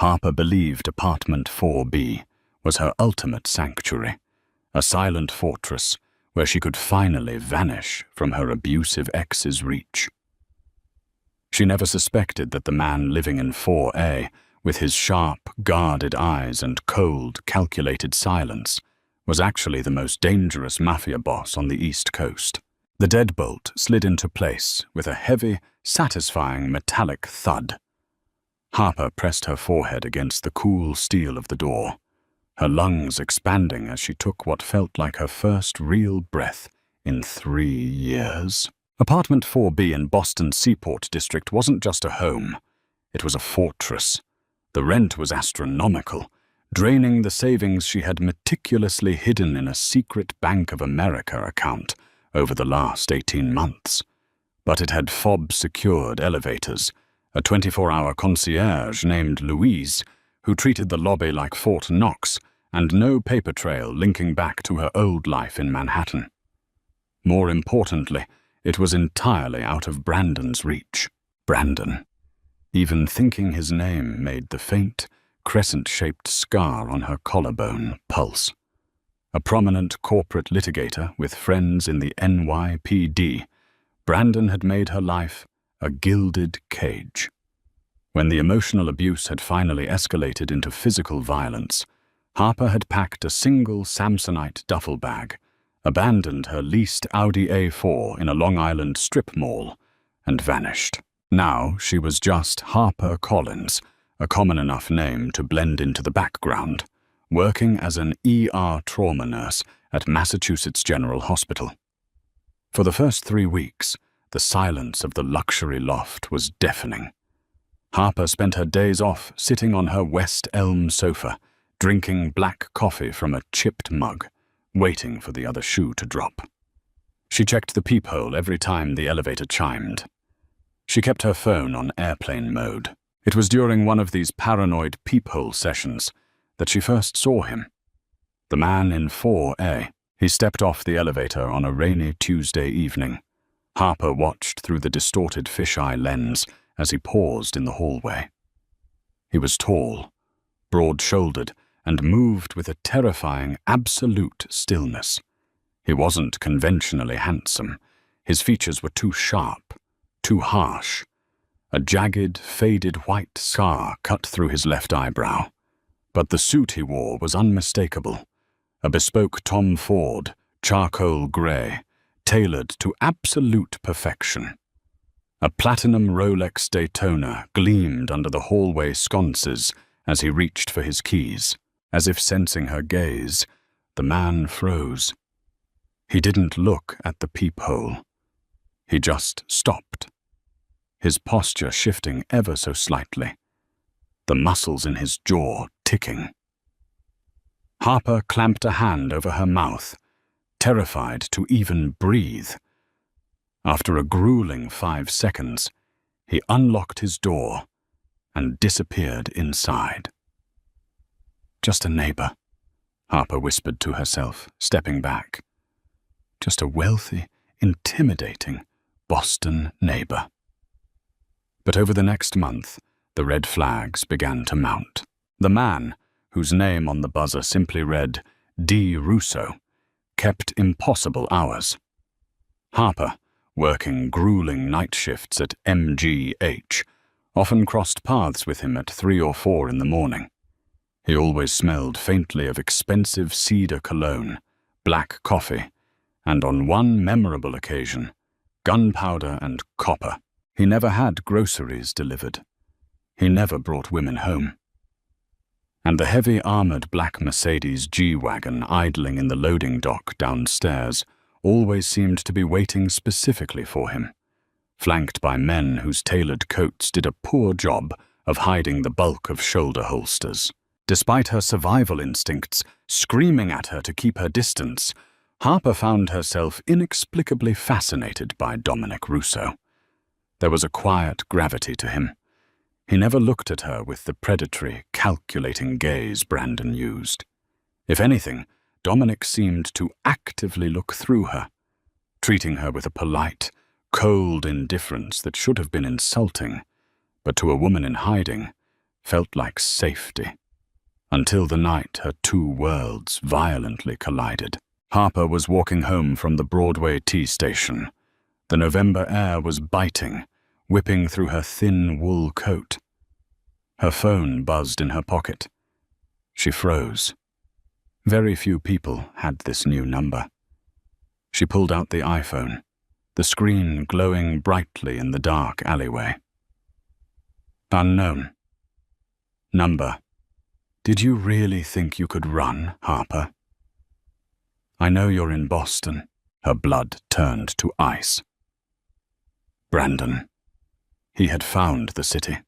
Harper believed apartment 4B was her ultimate sanctuary, a silent fortress where she could finally vanish from her abusive ex's reach. She never suspected that the man living in 4A, with his sharp, guarded eyes and cold, calculated silence, was actually the most dangerous mafia boss on the East Coast. The deadbolt slid into place with a heavy, satisfying metallic thud. Harper pressed her forehead against the cool steel of the door, her lungs expanding as she took what felt like her first real breath in 3 years. Apartment 4B in Boston's Seaport District wasn't just a home, it was a fortress. The rent was astronomical, draining the savings she had meticulously hidden in a secret Bank of America account over the last 18 months. But it had fob-secured elevators, a 24-hour concierge named Louise, who treated the lobby like Fort Knox, and no paper trail linking back to her old life in Manhattan. More importantly, it was entirely out of Brandon's reach. Brandon. Even thinking his name made the faint, crescent-shaped scar on her collarbone pulse. A prominent corporate litigator with friends in the NYPD, Brandon had made her life a gilded cage. When the emotional abuse had finally escalated into physical violence, Harper had packed a single Samsonite duffel bag, abandoned her leased Audi A4 in a Long Island strip mall, and vanished. Now she was just Harper Collins, a common enough name to blend into the background, working as an ER trauma nurse at Massachusetts General Hospital. For the first 3 weeks, the silence of the luxury loft was deafening. Harper spent her days off sitting on her West Elm sofa, drinking black coffee from a chipped mug, waiting for the other shoe to drop. She checked the peephole every time the elevator chimed. She kept her phone on airplane mode. It was during one of these paranoid peephole sessions that she first saw him. The man in 4A. He stepped off the elevator on a rainy Tuesday evening. Harper watched through the distorted fisheye lens as he paused in the hallway. He was tall, broad-shouldered, and moved with a terrifying, absolute stillness. He wasn't conventionally handsome. His features were too sharp, too harsh. A jagged, faded white scar cut through his left eyebrow. But the suit he wore was unmistakable. A bespoke Tom Ford, charcoal grey, tailored to absolute perfection. A platinum Rolex Daytona gleamed under the hallway sconces as he reached for his keys. As if sensing her gaze, the man froze. He didn't look at the peephole. He just stopped, his posture shifting ever so slightly, the muscles in his jaw ticking. Harper clamped a hand over her mouth, terrified to even breathe. After a grueling 5 seconds, he unlocked his door and disappeared inside. Just a neighbor, Harper whispered to herself, stepping back. Just a wealthy, intimidating Boston neighbor. But over the next month, the red flags began to mount. The man, whose name on the buzzer simply read D. Russo, kept impossible hours. Harper, working grueling night shifts at MGH, often crossed paths with him at 3 or 4 in the morning. He always smelled faintly of expensive cedar cologne, black coffee, and on one memorable occasion, gunpowder and copper. He never had groceries delivered. He never brought women home. And the heavy armored black Mercedes G-Wagon idling in the loading dock downstairs always seemed to be waiting specifically for him, flanked by men whose tailored coats did a poor job of hiding the bulk of shoulder holsters. Despite her survival instincts screaming at her to keep her distance, Harper found herself inexplicably fascinated by Dominic Russo. There was a quiet gravity to him. He never looked at her with the predatory, calculating gaze Brandon used. If anything, Dominic seemed to actively look through her, treating her with a polite, cold indifference that should have been insulting, but to a woman in hiding, felt like safety, until the night her two worlds violently collided. Harper was walking home from the Broadway T station. The November air was biting, whipping through her thin wool coat. Her phone buzzed in her pocket. She froze. Very few people had this new number. She pulled out the iPhone, the screen glowing brightly in the dark alleyway. Unknown. Number. Did you really think you could run, Harper? I know you're in Boston. Her blood turned to ice. Brandon. He had found the city.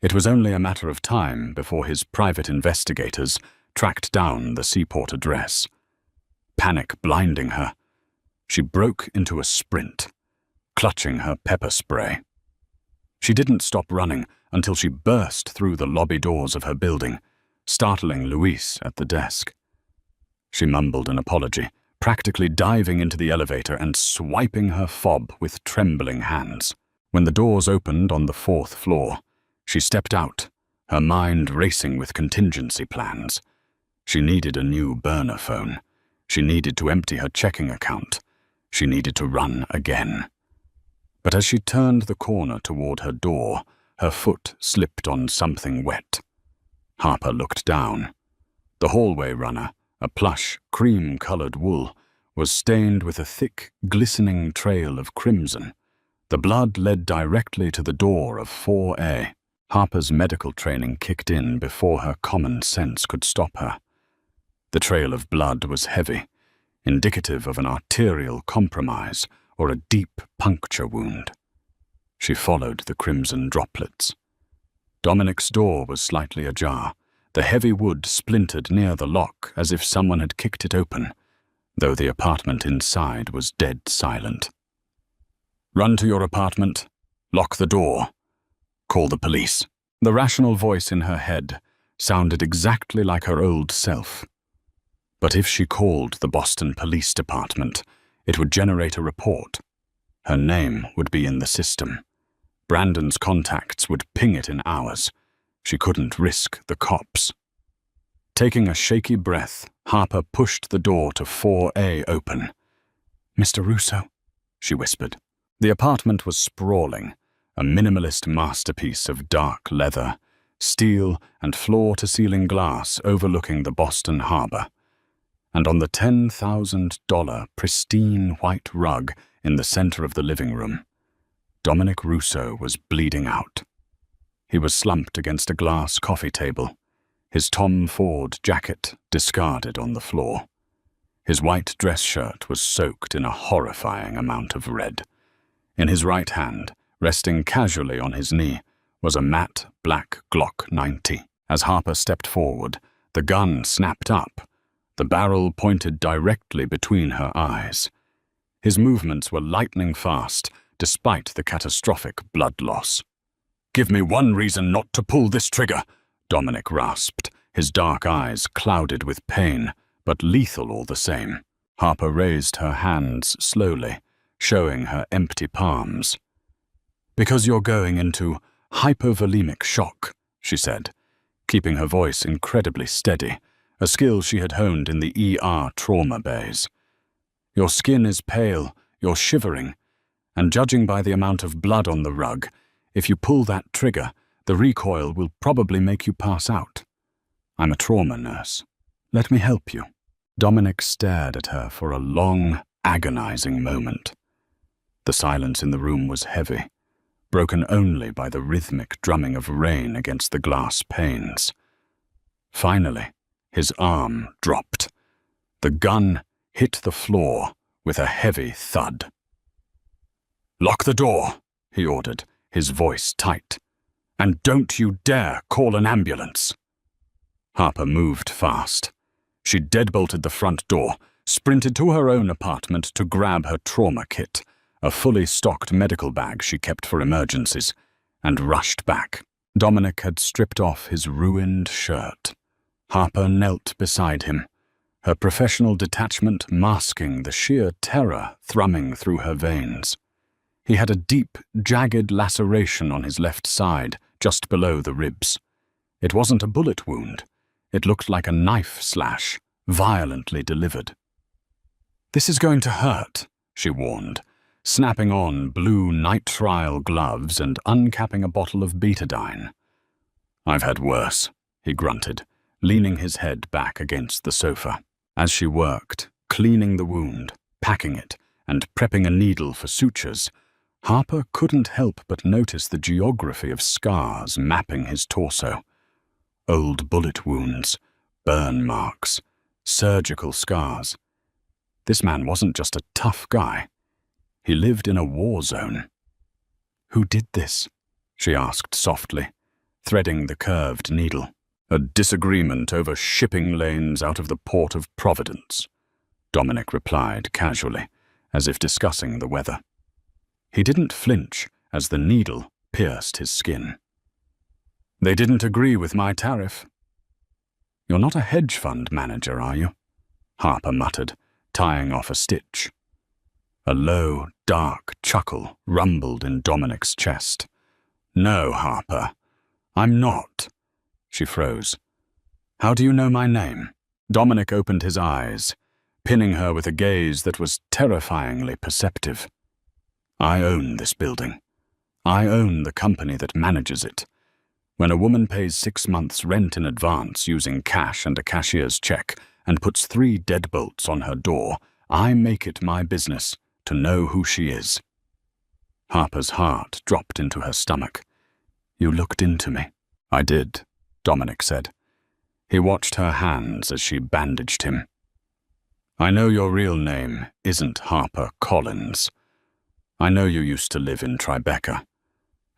It was only a matter of time before his private investigators tracked down the seaport address. Panic blinding her, she broke into a sprint, clutching her pepper spray. She didn't stop running until she burst through the lobby doors of her building, startling Luis at the desk. She mumbled an apology, practically diving into the elevator and swiping her fob with trembling hands. When the doors opened on the 4th floor, she stepped out, her mind racing with contingency plans. She needed a new burner phone. She needed to empty her checking account. She needed to run again. But as she turned the corner toward her door, her foot slipped on something wet. Harper looked down. The hallway runner, a plush, cream-colored wool, was stained with a thick, glistening trail of crimson. The blood led directly to the door of 4A. Harper's medical training kicked in before her common sense could stop her. The trail of blood was heavy, indicative of an arterial compromise or a deep puncture wound. She followed the crimson droplets. Dominic's door was slightly ajar. The heavy wood splintered near the lock as if someone had kicked it open, though the apartment inside was dead silent. Run to your apartment, lock the door, call the police. The rational voice in her head sounded exactly like her old self. But if she called the Boston Police Department, it would generate a report. Her name would be in the system. Brandon's contacts would ping it in hours. She couldn't risk the cops. Taking a shaky breath, Harper pushed the door to 4A open. "Mr. Russo," she whispered. The apartment was sprawling, a minimalist masterpiece of dark leather, steel, and floor-to-ceiling glass overlooking the Boston Harbor. And on the $10,000 pristine white rug in the center of the living room, Dominic Russo was bleeding out. He was slumped against a glass coffee table, his Tom Ford jacket discarded on the floor. His white dress shirt was soaked in a horrifying amount of red. In his right hand, resting casually on his knee, was a matte black Glock 90. As Harper stepped forward, the gun snapped up, the barrel pointed directly between her eyes. His movements were lightning fast, despite the catastrophic blood loss. "Give me one reason not to pull this trigger," Dominic rasped, his dark eyes clouded with pain, but lethal all the same. Harper raised her hands slowly, showing her empty palms. "Because you're going into hypovolemic shock," she said, keeping her voice incredibly steady, a skill she had honed in the ER trauma bays. "Your skin is pale, you're shivering, and judging by the amount of blood on the rug, if you pull that trigger, the recoil will probably make you pass out. I'm a trauma nurse. Let me help you." Dominic stared at her for a long, agonizing moment. The silence in the room was heavy, broken only by the rhythmic drumming of rain against the glass panes. Finally, his arm dropped. The gun hit the floor with a heavy thud. "Lock the door," he ordered, his voice tight. "And don't you dare call an ambulance." Harper moved fast. She deadbolted the front door, sprinted to her own apartment to grab her trauma kit, a fully stocked medical bag she kept for emergencies, and rushed back. Dominic had stripped off his ruined shirt. Harper knelt beside him, her professional detachment masking the sheer terror thrumming through her veins. He had a deep, jagged laceration on his left side, just below the ribs. It wasn't a bullet wound. It looked like a knife slash, violently delivered. "This is going to hurt," she warned, snapping on blue nitrile gloves and uncapping a bottle of betadine. "I've had worse," he grunted, leaning his head back against the sofa. As she worked, cleaning the wound, packing it, and prepping a needle for sutures, Harper couldn't help but notice the geography of scars mapping his torso. Old bullet wounds, burn marks, surgical scars. This man wasn't just a tough guy. He lived in a war zone. "Who did this?" she asked softly, threading the curved needle. "A disagreement over shipping lanes out of the port of Providence," Dominic replied casually, as if discussing the weather. He didn't flinch as the needle pierced his skin. "They didn't agree with my tariff." "You're not a hedge fund manager, are you?" Harper muttered, tying off a stitch. A low, dark chuckle rumbled in Dominic's chest. "No, Harper, I'm not." She froze. "How do you know my name?" Dominic opened his eyes, pinning her with a gaze that was terrifyingly perceptive. "I own this building. I own the company that manages it. When a woman pays 6 months' rent in advance using cash and a cashier's check and puts 3 deadbolts on her door, I make it my business to know who she is." Harper's heart dropped into her stomach. "You looked into me." "I did," Dominic said. He watched her hands as she bandaged him. "I know your real name isn't Harper Collins. I know you used to live in Tribeca.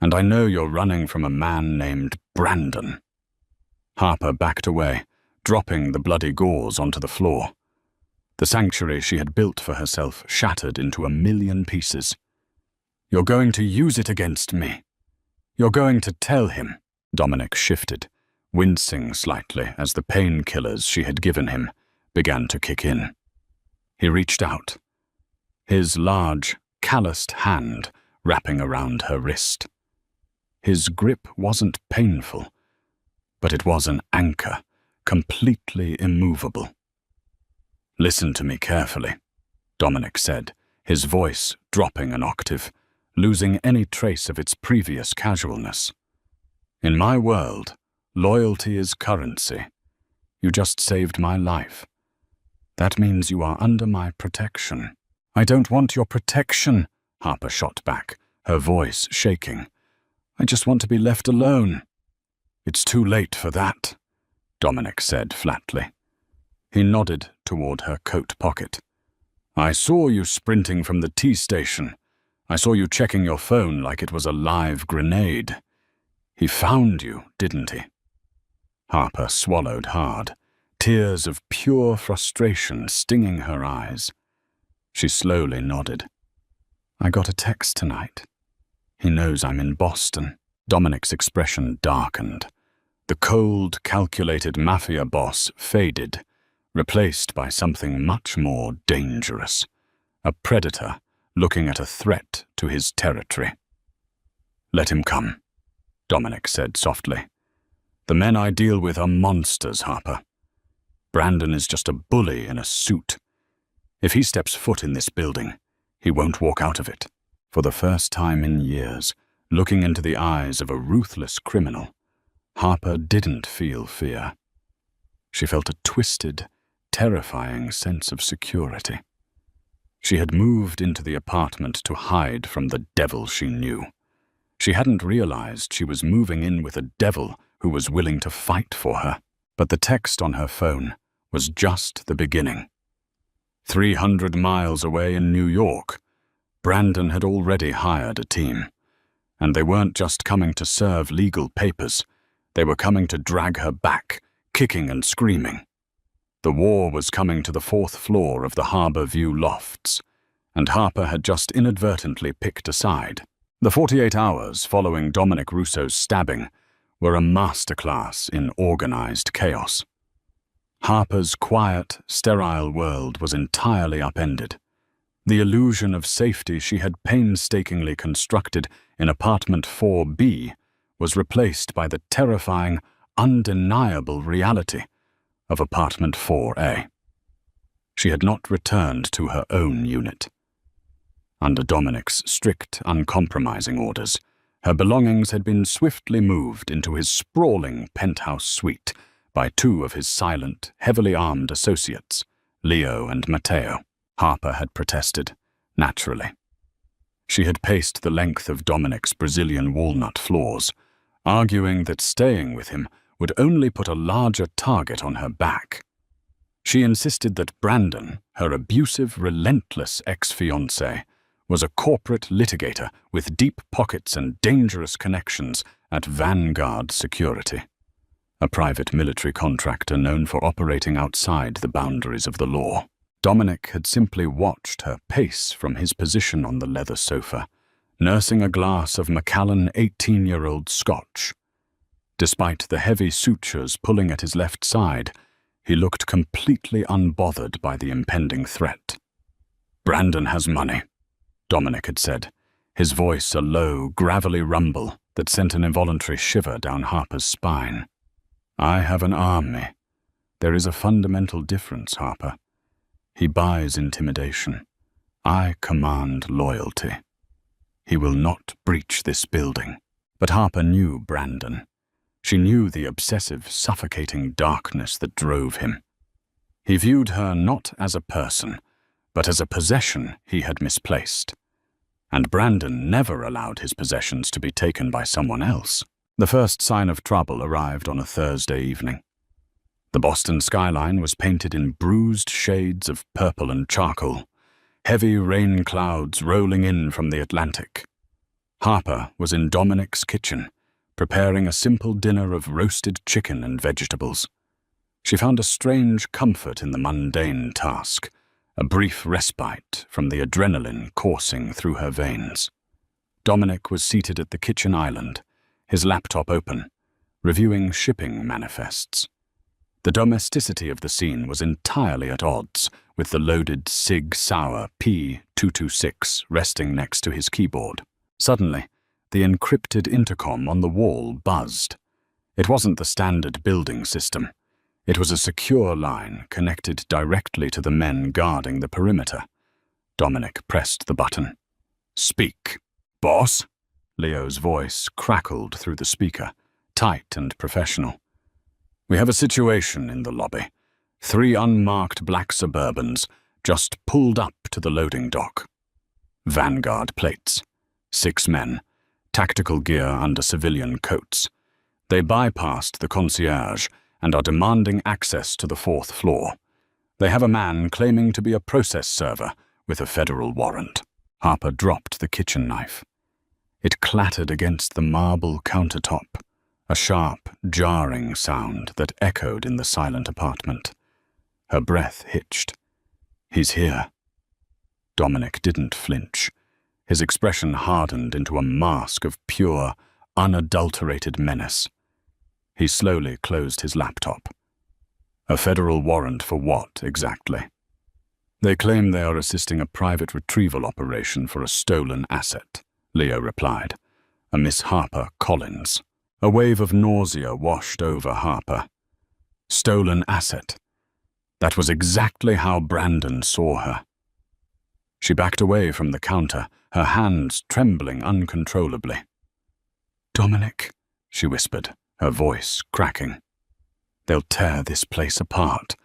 And I know you're running from a man named Brandon." Harper backed away, dropping the bloody gauze onto the floor. The sanctuary she had built for herself shattered into a million pieces. "You're going to use it against me. You're going to tell him." Dominic shifted, wincing slightly as the painkillers she had given him began to kick in. He reached out, his large, calloused hand wrapping around her wrist. His grip wasn't painful, but it was an anchor, completely immovable. "Listen to me carefully," Dominic said, his voice dropping an octave, losing any trace of its previous casualness. "In my world, loyalty is currency. You just saved my life. That means you are under my protection." "I don't want your protection," Harper shot back, her voice shaking. "I just want to be left alone." "It's too late for that," Dominic said flatly. He nodded toward her coat pocket. "I saw you sprinting from the T-station. I saw you checking your phone like it was a live grenade. He found you, didn't he?" Harper swallowed hard, tears of pure frustration stinging her eyes. She slowly nodded. "I got a text tonight. He knows I'm in Boston." Dominic's expression darkened. The cold, calculated Mafia boss faded, replaced by something much more dangerous. A predator looking at a threat to his territory. "Let him come," Dominic said softly. "The men I deal with are monsters, Harper. Brandon is just a bully in a suit. If he steps foot in this building, he won't walk out of it." For the first time in years, looking into the eyes of a ruthless criminal, Harper didn't feel fear. She felt a twisted, terrifying sense of security. She had moved into the apartment to hide from the devil she knew. She hadn't realized she was moving in with a devil who was willing to fight for her. But the text on her phone was just the beginning. 300 miles away in New York, Brandon had already hired a team. And they weren't just coming to serve legal papers. They were coming to drag her back, kicking and screaming. The war was coming to the 4th floor of the Harbor View lofts, and Harper had just inadvertently picked a side. The 48 hours following Dominic Russo's stabbing were a masterclass in organized chaos. Harper's quiet, sterile world was entirely upended. The illusion of safety she had painstakingly constructed in apartment 4B was replaced by the terrifying, undeniable reality of apartment 4A. She had not returned to her own unit. Under Dominic's strict, uncompromising orders, her belongings had been swiftly moved into his sprawling penthouse suite by two of his silent, heavily armed associates, Leo and Matteo. Harper had protested, naturally. She had paced the length of Dominic's Brazilian walnut floors, arguing that staying with him would only put a larger target on her back. She insisted that Brandon, her abusive, relentless ex-fiancé, was a corporate litigator with deep pockets and dangerous connections at Vanguard Security, a private military contractor known for operating outside the boundaries of the law. Dominic had simply watched her pace from his position on the leather sofa, nursing a glass of Macallan 18-year-old Scotch. Despite the heavy sutures pulling at his left side, he looked completely unbothered by the impending threat. "Brandon has money," Dominic had said, his voice a low, gravelly rumble that sent an involuntary shiver down Harper's spine. "I have an army. There is a fundamental difference, Harper. He buys intimidation. I command loyalty. He will not breach this building." But Harper knew Brandon. She knew the obsessive, suffocating darkness that drove him. He viewed her not as a person, but as a possession he had misplaced. And Brandon never allowed his possessions to be taken by someone else. The first sign of trouble arrived on a Thursday evening. The Boston skyline was painted in bruised shades of purple and charcoal, heavy rain clouds rolling in from the Atlantic. Harper was in Dominic's kitchen, preparing a simple dinner of roasted chicken and vegetables. She found a strange comfort in the mundane task, a brief respite from the adrenaline coursing through her veins. Dominic was seated at the kitchen island, his laptop open, reviewing shipping manifests. The domesticity of the scene was entirely at odds with the loaded Sig Sauer P226 resting next to his keyboard. Suddenly, the encrypted intercom on the wall buzzed. It wasn't the standard building system. It was a secure line connected directly to the men guarding the perimeter. Dominic pressed the button. "Speak, boss?" Leo's voice crackled through the speaker, tight and professional. "We have a situation in the lobby. 3 unmarked black Suburbans just pulled up to the loading dock. Vanguard plates. 6 men, tactical gear under civilian coats. They bypassed the concierge and are demanding access to the 4th floor. They have a man claiming to be a process server with a federal warrant." Harper dropped the kitchen knife. It clattered against the marble countertop, a sharp, jarring sound that echoed in the silent apartment. Her breath hitched. "He's here." Dominic didn't flinch. His expression hardened into a mask of pure, unadulterated menace. He slowly closed his laptop. "A federal warrant for what, exactly?" "They claim they are assisting a private retrieval operation for a stolen asset," Leo replied. "A Miss Harper Collins." A wave of nausea washed over Harper. Stolen asset. That was exactly how Brandon saw her. She backed away from the counter, her hands trembling uncontrollably. "Dominic," she whispered, her voice cracking. "They'll tear this place apart.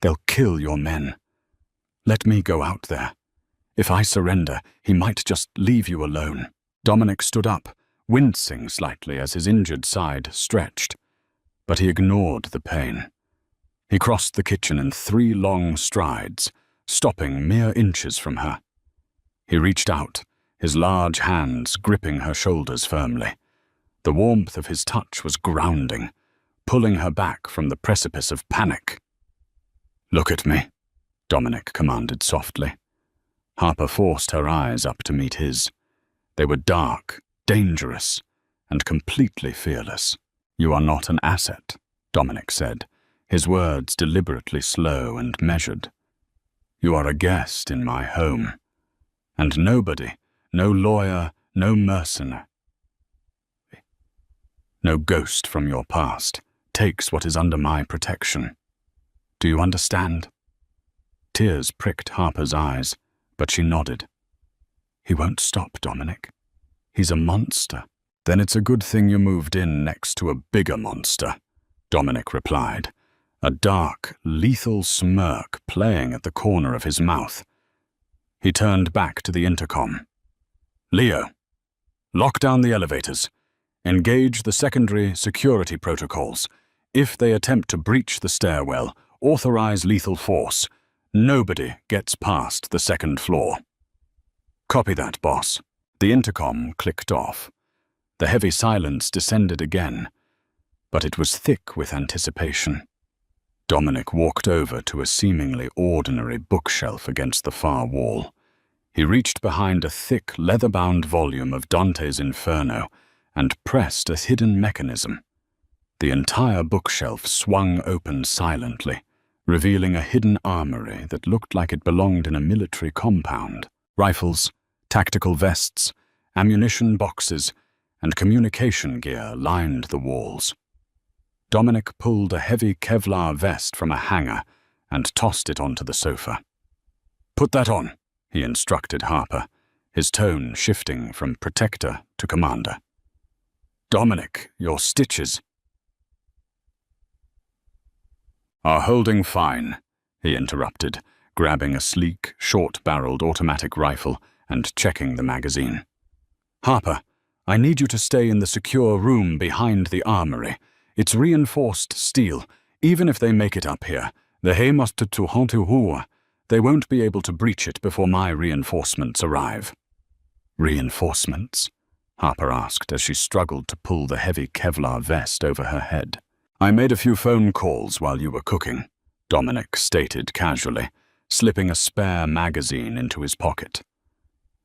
They'll kill your men. Let me go out there. If I surrender, he might just leave you alone." Dominic stood up, wincing slightly as his injured side stretched. But he ignored the pain. He crossed the kitchen in 3 long strides, stopping mere inches from her. He reached out, his large hands gripping her shoulders firmly. The warmth of his touch was grounding, pulling her back from the precipice of panic. "Look at me," Dominic commanded softly. Harper forced her eyes up to meet his. They were dark, dangerous, and completely fearless. "You are not an asset," Dominic said, his words deliberately slow and measured. "You are a guest in my home. And nobody, no lawyer, no mercenary, no ghost from your past, takes what is under my protection. Do you understand?" Tears pricked Harper's eyes, but she nodded. "He won't stop, Dominic. He's a monster." "Then it's a good thing you moved in next to a bigger monster," Dominic replied, a dark, lethal smirk playing at the corner of his mouth. He turned back to the intercom. "Leo, lock down the elevators. Engage the secondary security protocols. If they attempt to breach the stairwell, authorize lethal force. Nobody gets past the second floor." "Copy that, boss." The intercom clicked off. The heavy silence descended again, but it was thick with anticipation. Dominic walked over to a seemingly ordinary bookshelf against the far wall. He reached behind a thick, leather-bound volume of Dante's Inferno and pressed a hidden mechanism. The entire bookshelf swung open silently, revealing a hidden armory that looked like it belonged in a military compound. Rifles, tactical vests, ammunition boxes, and communication gear lined the walls. Dominic pulled a heavy Kevlar vest from a hanger and tossed it onto the sofa. "Put that on," he instructed Harper, his tone shifting from protector to commander. "Dominic, your stitches are holding fine," he interrupted, grabbing a sleek, short-barreled automatic rifle and checking the magazine. "Harper, I need you to stay in the secure room behind the armory. It's reinforced steel. Even if they make it up here, they won't be able to breach it before my reinforcements arrive." "Reinforcements?" Harper asked as she struggled to pull the heavy Kevlar vest over her head. "I made a few phone calls while you were cooking," Dominic stated casually, slipping a spare magazine into his pocket.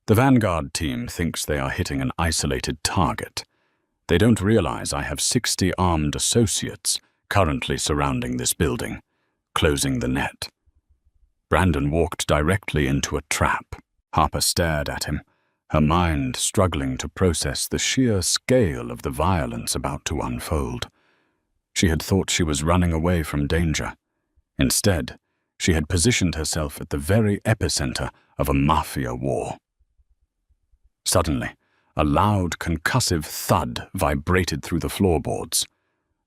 "The Vanguard team thinks they are hitting an isolated target. They don't realize I have 60 armed associates currently surrounding this building, closing the net." Brandon walked directly into a trap. Harper stared at him, her mind struggling to process the sheer scale of the violence about to unfold. She had thought she was running away from danger. Instead, she had positioned herself at the very epicenter of a Mafia war. Suddenly, a loud, concussive thud vibrated through the floorboards.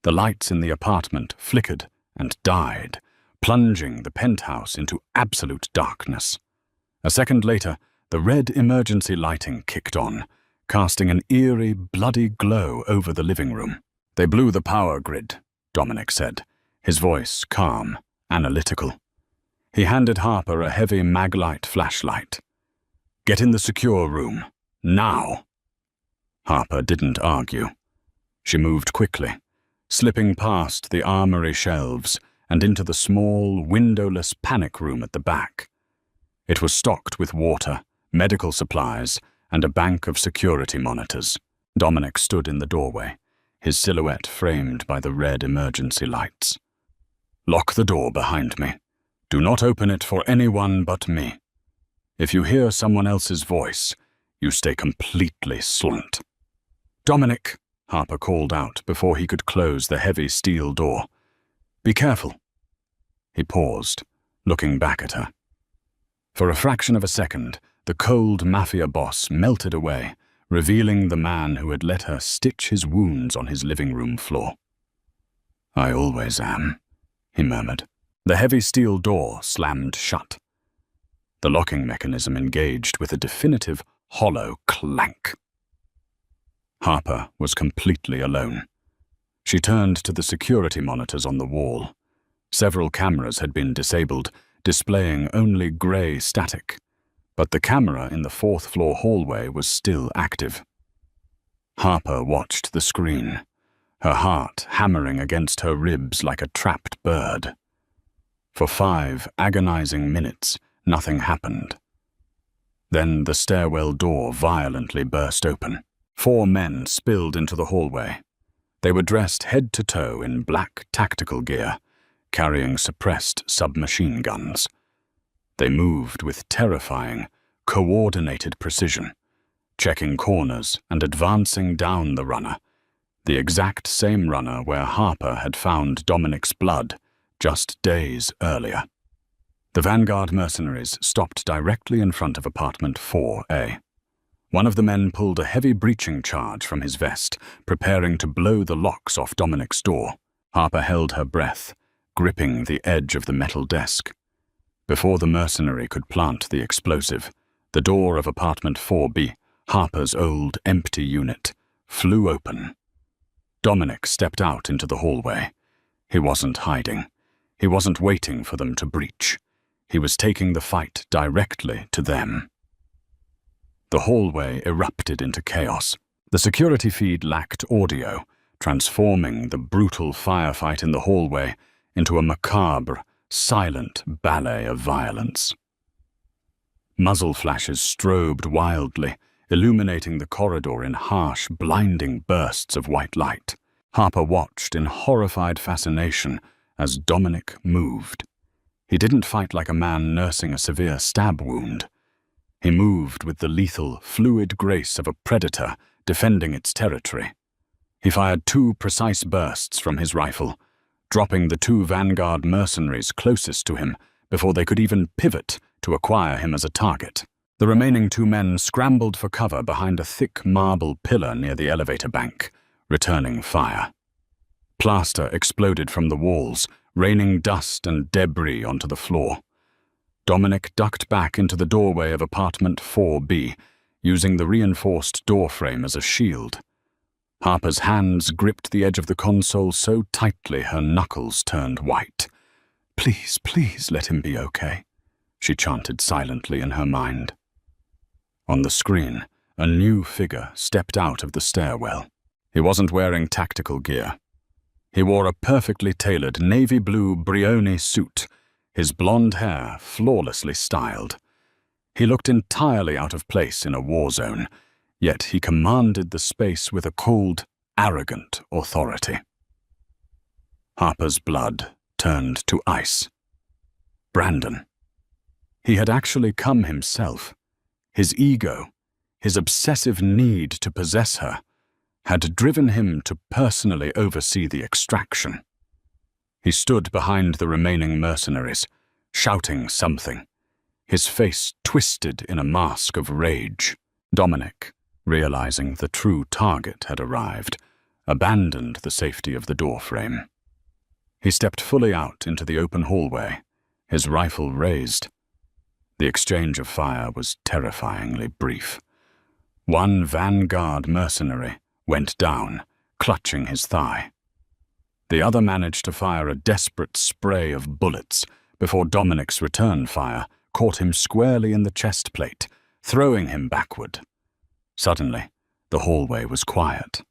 The lights in the apartment flickered and died, plunging the penthouse into absolute darkness. A second later, the red emergency lighting kicked on, casting an eerie, bloody glow over the living room. "They blew the power grid," Dominic said, his voice calm, analytical. He handed Harper a heavy maglite flashlight. "Get in the secure room. Now!" Harper didn't argue. She moved quickly, slipping past the armory shelves and into the small, windowless panic room at the back. It was stocked with water, medical supplies, and a bank of security monitors. Dominic stood in the doorway, his silhouette framed by the red emergency lights. "Lock the door behind me. Do not open it for anyone but me. If you hear someone else's voice, you stay completely silent." "Dominic," Harper called out before he could close the heavy steel door. "Be careful." He paused, looking back at her. For a fraction of a second, the cold Mafia boss melted away, revealing the man who had let her stitch his wounds on his living room floor. "I always am," he murmured. The heavy steel door slammed shut. The locking mechanism engaged with a definitive, hollow clank. Harper was completely alone. She turned to the security monitors on the wall. Several cameras had been disabled, displaying only grey static, but the camera in the fourth-floor hallway was still active. Harper watched the screen, her heart hammering against her ribs like a trapped bird. For 5 agonizing minutes, nothing happened. Then the stairwell door violently burst open. 4 men spilled into the hallway. They were dressed head to toe in black tactical gear, carrying suppressed submachine guns. They moved with terrifying, coordinated precision, checking corners and advancing down the runner, the exact same runner where Harper had found Dominic's blood just days earlier. The Vanguard mercenaries stopped directly in front of apartment 4A. One of the men pulled a heavy breaching charge from his vest, preparing to blow the locks off Dominic's door. Harper held her breath, gripping the edge of the metal desk. Before the mercenary could plant the explosive, the door of apartment 4B, Harper's old empty unit, flew open. Dominic stepped out into the hallway. He wasn't hiding. He wasn't waiting for them to breach. He was taking the fight directly to them. The hallway erupted into chaos. The security feed lacked audio, transforming the brutal firefight in the hallway into a macabre, silent ballet of violence. Muzzle flashes strobed wildly, illuminating the corridor in harsh, blinding bursts of white light. Harper watched in horrified fascination as Dominic moved. He didn't fight like a man nursing a severe stab wound. He moved with the lethal, fluid grace of a predator defending its territory. He fired 2 precise bursts from his rifle, dropping the 2 Vanguard mercenaries closest to him before they could even pivot to acquire him as a target. The remaining 2 men scrambled for cover behind a thick marble pillar near the elevator bank, returning fire. Plaster exploded from the walls, raining dust and debris onto the floor. Dominic ducked back into the doorway of apartment 4B, using the reinforced doorframe as a shield. Harper's hands gripped the edge of the console so tightly her knuckles turned white. "Please, please let him be okay," she chanted silently in her mind. On the screen, a new figure stepped out of the stairwell. He wasn't wearing tactical gear. He wore a perfectly tailored navy blue Brioni suit, his blonde hair flawlessly styled. He looked entirely out of place in a war zone, yet he commanded the space with a cold, arrogant authority. Harper's blood turned to ice. Brandon. He had actually come himself. His ego, his obsessive need to possess her, had driven him to personally oversee the extraction. He stood behind the remaining mercenaries, shouting something, his face twisted in a mask of rage. Dominic, realizing the true target had arrived, abandoned the safety of the doorframe. He stepped fully out into the open hallway, his rifle raised. The exchange of fire was terrifyingly brief. 1 Vanguard mercenary went down, clutching his thigh. The other managed to fire a desperate spray of bullets before Dominic's return fire caught him squarely in the chest plate, throwing him backward. Suddenly, the hallway was quiet.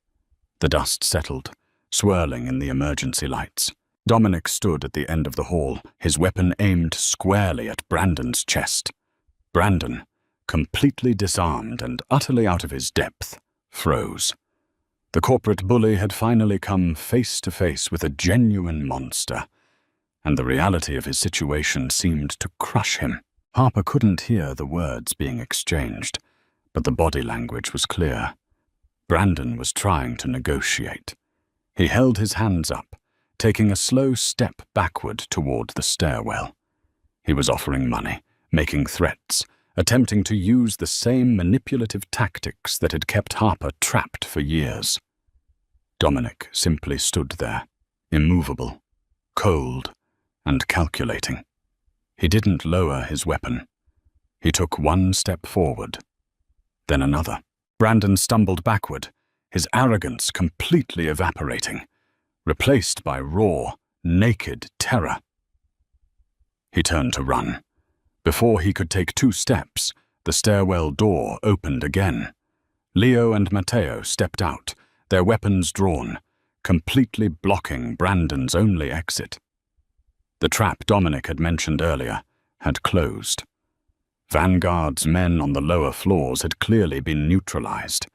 The dust settled, swirling in the emergency lights. Dominic stood at the end of the hall, his weapon aimed squarely at Brandon's chest. Brandon, completely disarmed and utterly out of his depth, froze. The corporate bully had finally come face to face with a genuine monster, and the reality of his situation seemed to crush him. Harper couldn't hear the words being exchanged, but the body language was clear. Brandon was trying to negotiate. He held his hands up, taking a slow step backward toward the stairwell. He was offering money, making threats, attempting to use the same manipulative tactics that had kept Harper trapped for years. Dominic simply stood there, immovable, cold, and calculating. He didn't lower his weapon. He took 1 step forward, then another. Brandon stumbled backward, his arrogance completely evaporating, replaced by raw, naked terror. He turned to run. Before he could take 2 steps, the stairwell door opened again. Leo and Matteo stepped out, their weapons drawn, completely blocking Brandon's only exit. The trap Dominic had mentioned earlier had closed. Vanguard's men on the lower floors had clearly been neutralized.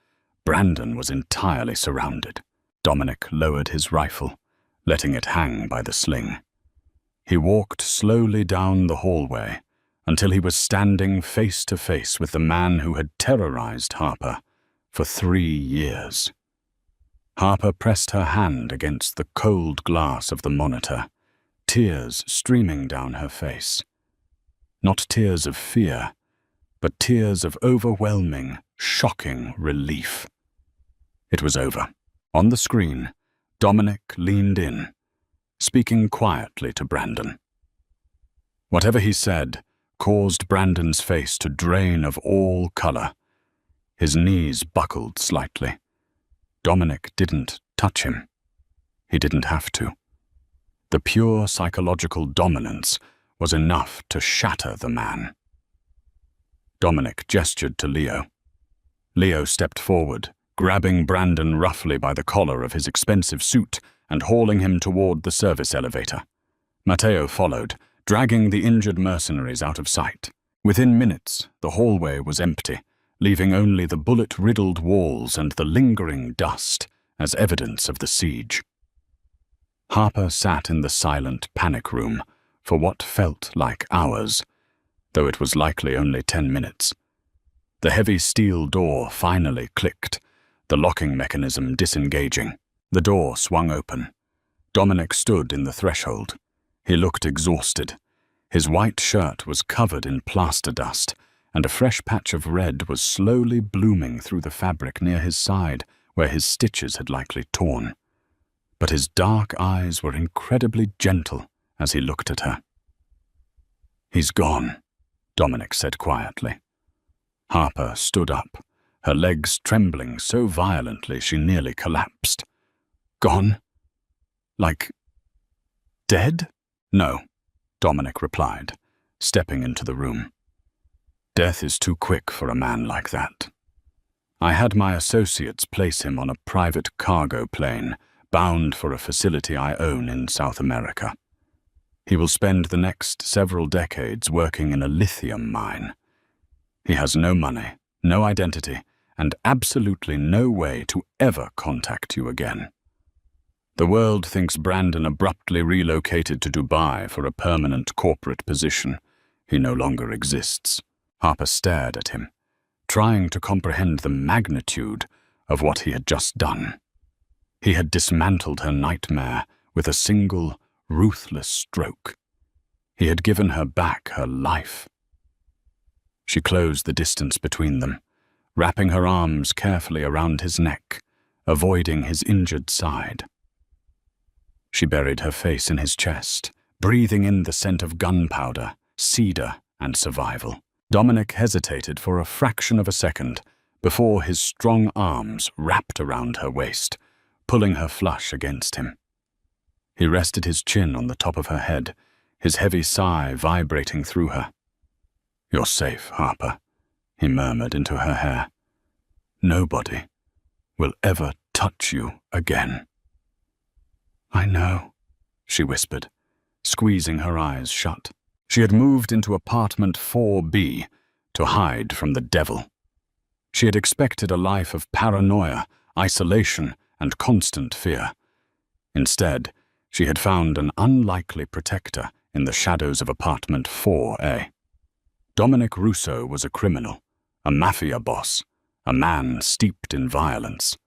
Brandon was entirely surrounded. Dominic lowered his rifle, letting it hang by the sling. He walked slowly down the hallway until he was standing face to face with the man who had terrorized Harper for 3 years. Harper pressed her hand against the cold glass of the monitor, tears streaming down her face. Not tears of fear, but tears of overwhelming, shocking relief. It was over. On the screen, Dominic leaned in, speaking quietly to Brandon. Whatever he said caused Brandon's face to drain of all color. His knees buckled slightly. Dominic didn't touch him. He didn't have to. The pure psychological dominance was enough to shatter the man. Dominic gestured to Leo. Leo stepped forward, grabbing Brandon roughly by the collar of his expensive suit and hauling him toward the service elevator. Matteo followed, dragging the injured mercenaries out of sight. Within minutes, the hallway was empty, leaving only the bullet-riddled walls and the lingering dust as evidence of the siege. Harper sat in the silent panic room for what felt like hours, though it was likely only 10 minutes. The heavy steel door finally clicked, the locking mechanism disengaging. The door swung open. Dominic stood in the threshold. He looked exhausted. His white shirt was covered in plaster dust, and a fresh patch of red was slowly blooming through the fabric near his side, where his stitches had likely torn. But his dark eyes were incredibly gentle as he looked at her. "He's gone," Dominic said quietly. Harper stood up, her legs trembling so violently she nearly collapsed. "Gone? Like dead?" "No," Dominic replied, stepping into the room. "Death is too quick for a man like that. I had my associates place him on a private cargo plane bound for a facility I own in South America. He will spend the next several decades working in a lithium mine. He has no money, no identity, and absolutely no way to ever contact you again. The world thinks Brandon abruptly relocated to Dubai for a permanent corporate position. He no longer exists." Harper stared at him, trying to comprehend the magnitude of what he had just done. He had dismantled her nightmare with a single, ruthless stroke. He had given her back her life. She closed the distance between them, wrapping her arms carefully around his neck, avoiding his injured side. She buried her face in his chest, breathing in the scent of gunpowder, cedar, and survival. Dominic hesitated for a fraction of a second before his strong arms wrapped around her waist, pulling her flush against him. He rested his chin on the top of her head, his heavy sigh vibrating through her. "You're safe, Harper," he murmured into her hair. "Nobody will ever touch you again." "I know," she whispered, squeezing her eyes shut. She had moved into apartment 4B to hide from the devil. She had expected a life of paranoia, isolation, and constant fear. Instead, she had found an unlikely protector in the shadows of apartment 4A. Dominic Russo was a criminal, a mafia boss, a man steeped in violence.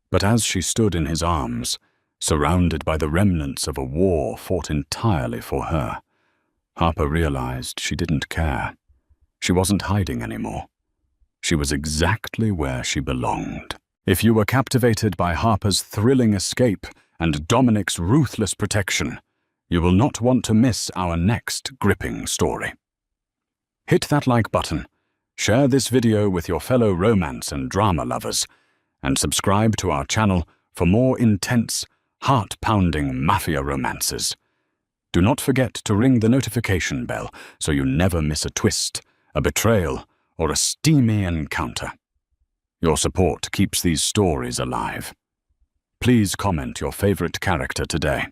But as she stood in his arms, surrounded by the remnants of a war fought entirely for her, Harper realized she didn't care. She wasn't hiding anymore. She was exactly where she belonged. If you were captivated by Harper's thrilling escape and Dominic's ruthless protection, you will not want to miss our next gripping story. Hit that like button, share this video with your fellow romance and drama lovers, and subscribe to our channel for more intense, heart-pounding mafia romances. Do not forget to ring the notification bell so you never miss a twist, a betrayal, or a steamy encounter. Your support keeps these stories alive. Please comment your favorite character today.